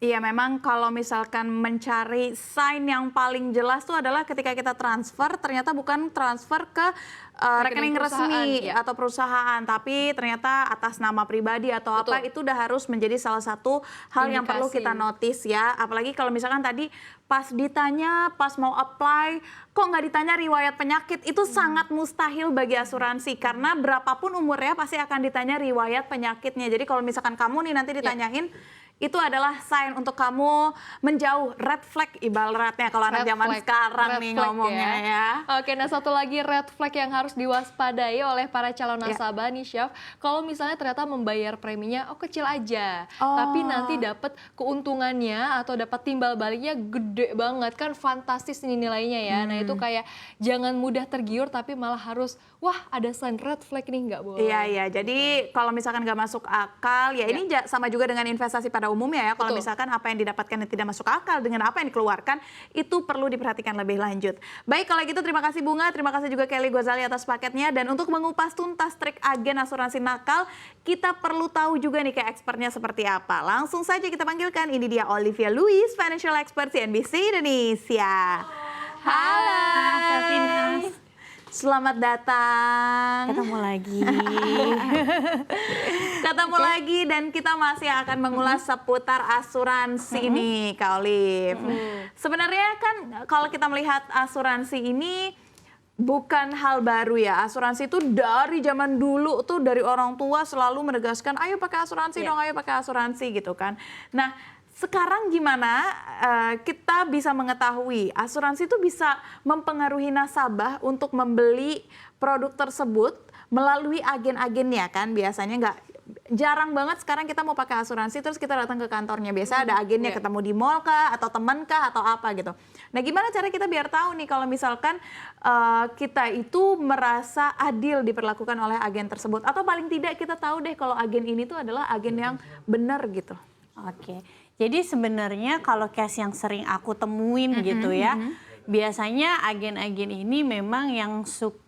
Iya, memang kalau misalkan mencari sign yang paling jelas tuh adalah ketika kita transfer, ternyata bukan transfer ke rekening perusahaan, resmi ya. atau perusahaan, tapi ternyata atas nama pribadi atau apa, Betul. itu udah harus menjadi salah satu hal yang perlu Indikasi. kita notice ya. Apalagi kalau misalkan tadi pas ditanya, pas mau apply, kok nggak ditanya riwayat penyakit, itu sangat mustahil bagi asuransi. Karena berapapun umurnya pasti akan ditanya riwayat penyakitnya. Jadi kalau misalkan kamu nih nanti ditanyain, itu adalah sign untuk kamu menjauh, red flag ibaratnya kalau anak Red zaman flag, sekarang red nih flag ngomongnya ya. Oke, nah satu lagi red flag yang harus diwaspadai oleh para calon nasabah nih, Chef. Kalau misalnya ternyata membayar preminya kecil aja, tapi nanti dapat keuntungannya atau dapat timbal baliknya gede banget, kan fantastis nih nilainya ya. Nah itu kayak jangan mudah tergiur tapi malah harus, wah ada sign red flag nih, nggak boleh. Iya, jadi kalau misalkan nggak masuk akal, ya ini sama juga dengan investasi pada umumnya ya. Kalau Betul. misalkan apa yang didapatkan yang tidak masuk akal dengan apa yang dikeluarkan, itu perlu diperhatikan lebih lanjut. Baik, kalau gitu terima kasih Bunga, terima kasih juga Kelly Gozali atas paketnya. Dan untuk mengupas tuntas trik agen asuransi nakal, kita perlu tahu juga nih kayak expertnya seperti apa. Langsung saja kita panggilkan, ini dia Olivia Louis, Financial Expert CNBC Indonesia. Halo. Sevina. Selamat datang. Ketemu lagi. Ketemu lagi dan kita masih akan mengulas seputar asuransi nih, Kak Olive. Sebenarnya kan kalau kita melihat asuransi ini bukan hal baru ya. Asuransi itu dari zaman dulu tuh dari orang tua selalu menegaskan, ayo pakai asuransi dong, ayo pakai asuransi gitu kan. Nah, sekarang gimana kita bisa mengetahui asuransi itu bisa mempengaruhi nasabah untuk membeli produk tersebut melalui agen-agennya kan, biasanya jarang banget sekarang kita mau pakai asuransi terus kita datang ke kantornya, biasa ada agennya, ketemu di mall kah atau teman kah atau apa gitu. Nah, gimana cara kita biar tahu nih kalau misalkan kita itu merasa adil diperlakukan oleh agen tersebut, atau paling tidak kita tahu deh kalau agen ini tuh adalah agen yang benar gitu. Oke, jadi sebenarnya kalau case yang sering aku temuin gitu ya, biasanya agen-agen ini memang yang suka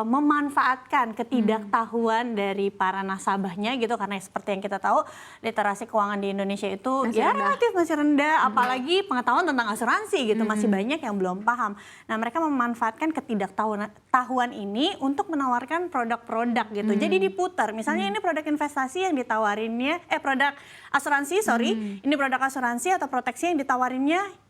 memanfaatkan ketidaktahuan dari para nasabahnya gitu, karena seperti yang kita tahu literasi keuangan di Indonesia itu relatif masih rendah, apalagi pengetahuan tentang asuransi gitu masih banyak yang belum paham. Nah, mereka memanfaatkan ketidaktahuan ini untuk menawarkan produk-produk gitu. Jadi diputar, misalnya ini produk investasi yang ditawarinnya, produk asuransi, ini produk asuransi atau proteksi yang ditawarinnya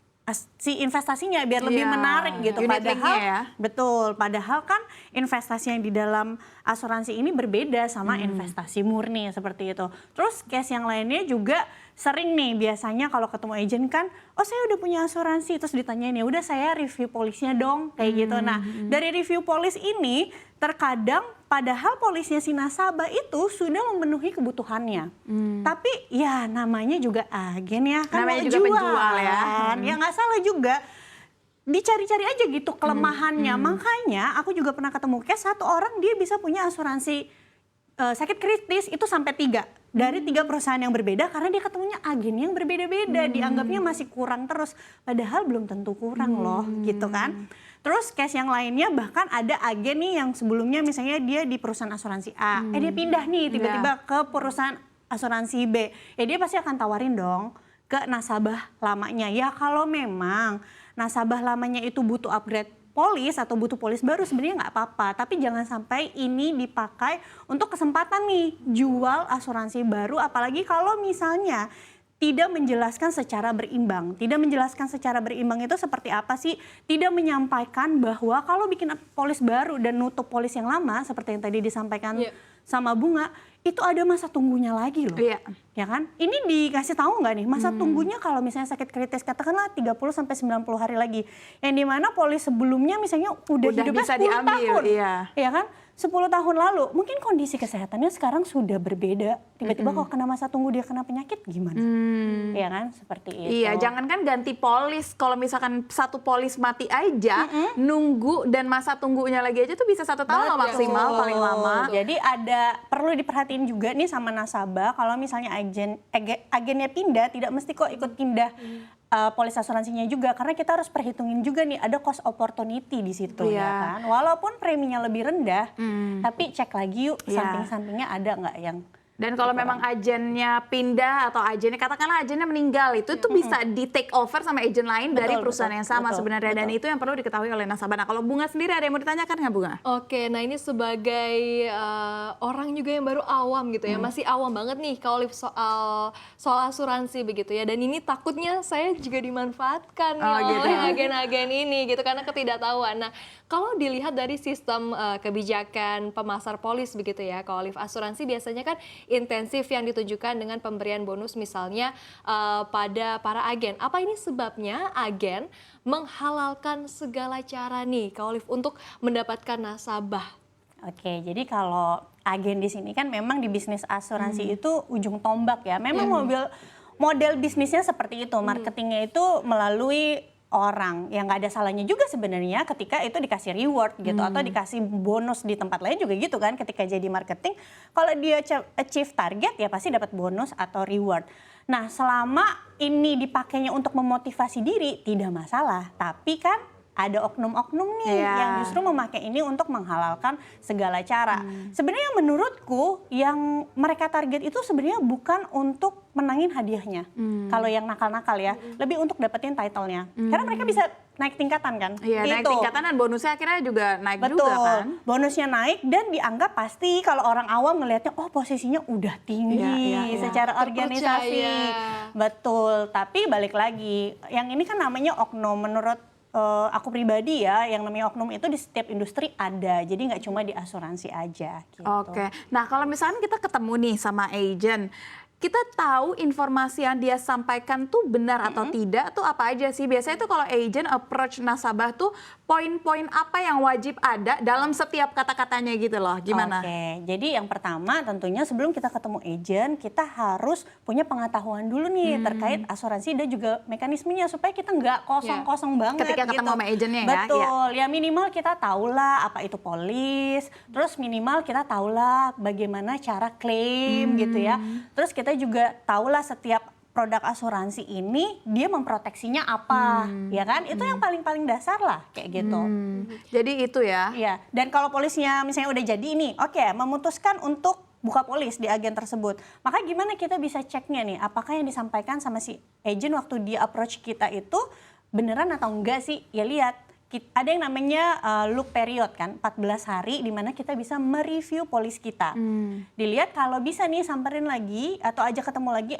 si investasinya biar lebih menarik gitu. Padahal betul, padahal kan investasi yang di dalam asuransi ini berbeda sama investasi murni seperti itu. Terus case yang lainnya juga sering nih, biasanya kalau ketemu agent kan, oh saya udah punya asuransi, terus ditanyain ya udah saya review polisnya dong kayak gitu. Nah, dari review polis ini terkadang padahal polisnya si nasabah itu sudah memenuhi kebutuhannya. Tapi ya namanya juga agen ya, kan namanya mau juga penjual ya. Ya nggak salah juga. Dicari-cari aja gitu kelemahannya. Makanya aku juga pernah ketemu case satu orang dia bisa punya asuransi sakit kritis itu sampai 3 dari 3 perusahaan yang berbeda, karena dia ketemunya agen yang berbeda-beda, dianggapnya masih kurang terus, padahal belum tentu kurang loh gitu kan. Terus case yang lainnya bahkan ada agen nih yang sebelumnya misalnya dia di perusahaan asuransi A, dia pindah nih tiba-tiba ke perusahaan asuransi B, ya dia pasti akan tawarin dong ke nasabah lamanya. Ya kalau memang nasabah lamanya itu butuh upgrade polis atau butuh polis baru sebenarnya nggak apa-apa, tapi jangan sampai ini dipakai untuk kesempatan nih jual asuransi baru, apalagi kalau misalnya tidak menjelaskan secara berimbang. Tidak menjelaskan secara berimbang itu seperti apa sih? Tidak menyampaikan bahwa kalau bikin polis baru dan nutup polis yang lama seperti yang tadi disampaikan sama Bunga, itu ada masa tunggunya lagi loh. Ya kan? Ini dikasih tahu nggak nih masa tunggunya kalau misalnya sakit kritis katakanlah 30 sampai 90 hari lagi. Yang dimana polis sebelumnya misalnya udah hidupnya bisa 10 diambil, tahun. iya kan? 10 tahun lalu, mungkin kondisi kesehatannya sekarang sudah berbeda. Tiba-tiba kok kena masa tunggu dia kena penyakit gimana? Iya kan? Seperti itu. Iya, jangankan ganti polis, kalau misalkan satu polis mati aja, nunggu dan masa tunggunya lagi aja tuh bisa 1 tahun loh maksimal paling lama. Jadi perlu diperhatiin juga nih sama nasabah, kalau misalnya agennya pindah, tidak mesti kok ikut pindah polis asuransinya juga, karena kita harus perhitungin juga nih ada cost opportunity di situ ya kan. Walaupun preminya lebih rendah, tapi cek lagi yuk samping-sampingnya ada nggak yang Dan kalau memang agennya pindah atau agennya katakanlah agennya meninggal itu bisa di take over sama agen lain dari perusahaan yang sama sebenarnya dan itu yang perlu diketahui oleh nasabah. Nah, kalau Bunga sendiri ada yang mau ditanyakan nggak Bunga? Oke, nah ini sebagai orang juga yang baru awam gitu ya, masih awam banget nih kalau soal asuransi begitu ya. Dan ini takutnya saya juga dimanfaatkan nih oleh agen-agen ini gitu karena ketidaktahuan. Nah, kalau dilihat dari sistem kebijakan pemasar polis begitu ya, kalau Olive, asuransi biasanya kan intensif yang ditujukan dengan pemberian bonus misalnya pada para agen. Apa ini sebabnya agen menghalalkan segala cara nih, Kak Olive, untuk mendapatkan nasabah? Oke, jadi kalau agen di sini kan memang di bisnis asuransi itu ujung tombak ya. Memang model bisnisnya seperti itu, marketingnya itu melalui orang yang nggak ada salahnya juga sebenarnya ketika itu dikasih reward gitu atau dikasih bonus di tempat lain juga gitu kan ketika jadi marketing kalau dia achieve target ya pasti dapat bonus atau reward. Nah selama ini dipakainya untuk memotivasi diri tidak masalah, tapi kan ada oknum-oknum nih yang justru memakai ini untuk menghalalkan segala cara. Sebenarnya menurutku yang mereka target itu sebenarnya bukan untuk menangin hadiahnya. Kalau yang nakal-nakal ya, lebih untuk dapetin title-nya. Karena mereka bisa naik tingkatan kan. Iya, naik tingkatan dan bonusnya akhirnya juga naik juga kan. Bonusnya naik dan dianggap pasti kalau orang awam ngelihatnya oh posisinya udah tinggi secara organisasi. Betul, tapi balik lagi, yang ini kan namanya oknum. Menurut aku pribadi ya, yang namanya oknum itu di setiap industri ada, jadi nggak cuma di asuransi aja. Gitu. Oke, nah kalau misalnya kita ketemu nih sama agent, kita tahu informasi yang dia sampaikan tuh benar atau tidak tuh apa aja sih? Biasanya tuh kalau agent approach nasabah tuh poin-poin apa yang wajib ada dalam setiap kata-katanya gitu loh, gimana? Oke, jadi yang pertama tentunya sebelum kita ketemu agent, kita harus punya pengetahuan dulu nih terkait asuransi dan juga mekanismenya supaya kita nggak kosong-kosong banget ketika gitu. ketemu sama agentnya ya. Betul, ya minimal kita tahulah apa itu polis, terus minimal kita tahulah bagaimana cara klaim gitu ya. Terus kita juga tahulah setiap produk asuransi ini dia memproteksinya apa, ya kan? Itu yang paling dasar lah kayak gitu. Jadi itu ya. Iya. Dan kalau polisnya misalnya udah jadi ini, oke, memutuskan untuk buka polis di agen tersebut. Maka gimana kita bisa ceknya nih? Apakah yang disampaikan sama si agent waktu dia approach kita itu beneran atau enggak sih? Ya lihat. Ada yang namanya look period kan, 14 hari di mana kita bisa mereview polis kita. Dilihat kalau bisa nih samperin lagi atau ajak ketemu lagi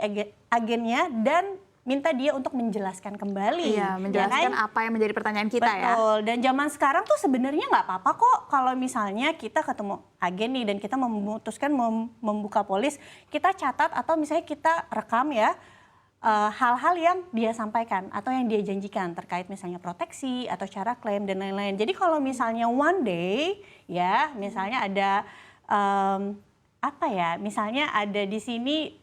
agennya dan minta dia untuk menjelaskan kembali. Iya, menjelaskan apa yang menjadi pertanyaan kita. Betul. Ya. Dan zaman sekarang tuh sebenarnya nggak apa-apa kok kalau misalnya kita ketemu agen nih dan kita memutuskan membuka polis, kita catat atau misalnya kita rekam ya. Hal-hal yang dia sampaikan atau yang dia janjikan terkait misalnya proteksi atau cara klaim dan lain-lain. Jadi kalau misalnya one day ya misalnya ada misalnya ada di sini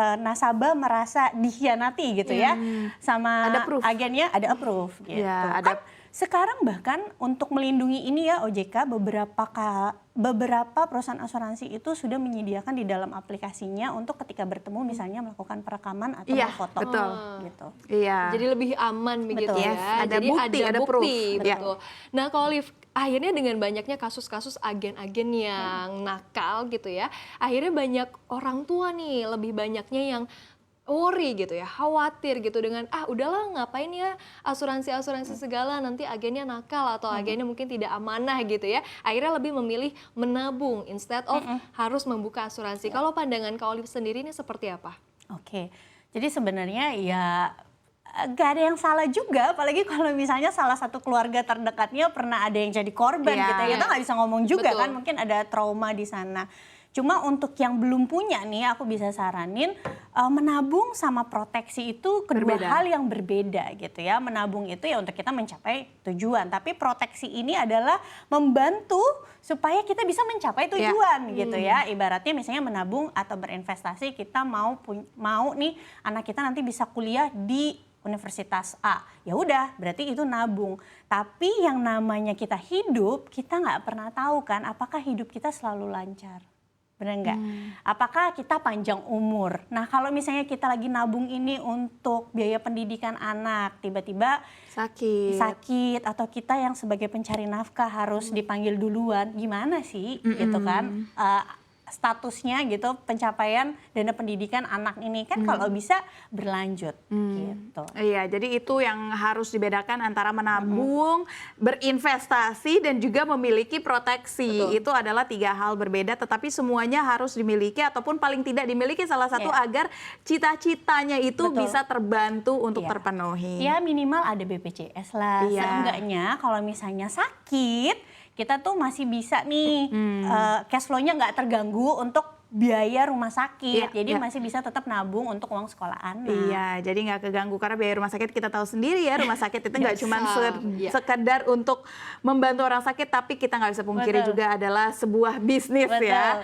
nasabah merasa dikhianati gitu ya sama ada proof. agennya, ada approve gitu. Ya, ada. Kan sekarang bahkan untuk melindungi ini ya OJK beberapa perusahaan asuransi itu sudah menyediakan di dalam aplikasinya untuk ketika bertemu misalnya melakukan perekaman atau foto gitu. Iya. Jadi lebih aman begitu Betul. ya. Ada Jadi bukti, ada proof. betul. Nah, kalau Olive, akhirnya dengan banyaknya kasus-kasus agen-agen yang nakal gitu ya, akhirnya banyak orang tua nih lebih banyaknya yang worry gitu ya, khawatir gitu dengan udahlah ngapain ya asuransi segala nanti agennya nakal atau agennya mungkin tidak amanah gitu ya. Akhirnya lebih memilih menabung instead of harus membuka asuransi. Kalau pandangan Kak Olive sendiri ini seperti apa? Oke. Jadi sebenarnya ya gak ada yang salah juga, apalagi kalau misalnya salah satu keluarga terdekatnya pernah ada yang jadi korban gitu ya. Kita nggak bisa ngomong juga kan, mungkin ada trauma di sana. Cuma untuk yang belum punya nih, aku bisa saranin menabung sama proteksi itu kedua hal yang berbeda gitu ya. Menabung itu ya untuk kita mencapai tujuan, tapi proteksi ini adalah membantu supaya kita bisa mencapai tujuan gitu ya. Ibaratnya misalnya menabung atau berinvestasi, kita mau nih anak kita nanti bisa kuliah di Universitas A, ya udah berarti itu nabung. Tapi yang namanya kita hidup, kita nggak pernah tahu kan apakah hidup kita selalu lancar. Benar nggak? Apakah kita panjang umur? Nah kalau misalnya kita lagi nabung ini untuk biaya pendidikan anak, tiba-tiba sakit atau kita yang sebagai pencari nafkah harus dipanggil duluan, gimana sih gitu kan? statusnya gitu, pencapaian dana pendidikan anak ini kan kalau bisa berlanjut gitu. Iya, jadi itu yang harus dibedakan antara menabung, berinvestasi, dan juga memiliki proteksi. Itu adalah 3 hal berbeda, tetapi semuanya harus dimiliki ataupun paling tidak dimiliki salah satu agar cita-citanya itu bisa terbantu untuk terpenuhi. Ya minimal ada BPJS lah, seenggaknya kalau misalnya sakit, kita tuh masih bisa nih cash flow-nya nggak terganggu untuk biaya rumah sakit. Jadi masih bisa tetap nabung untuk uang sekolah anak. Iya, jadi nggak keganggu karena biaya rumah sakit kita tahu sendiri ya, rumah sakit itu nggak cuma sekedar untuk membantu orang sakit, tapi kita nggak bisa pungkiri juga adalah sebuah bisnis ya.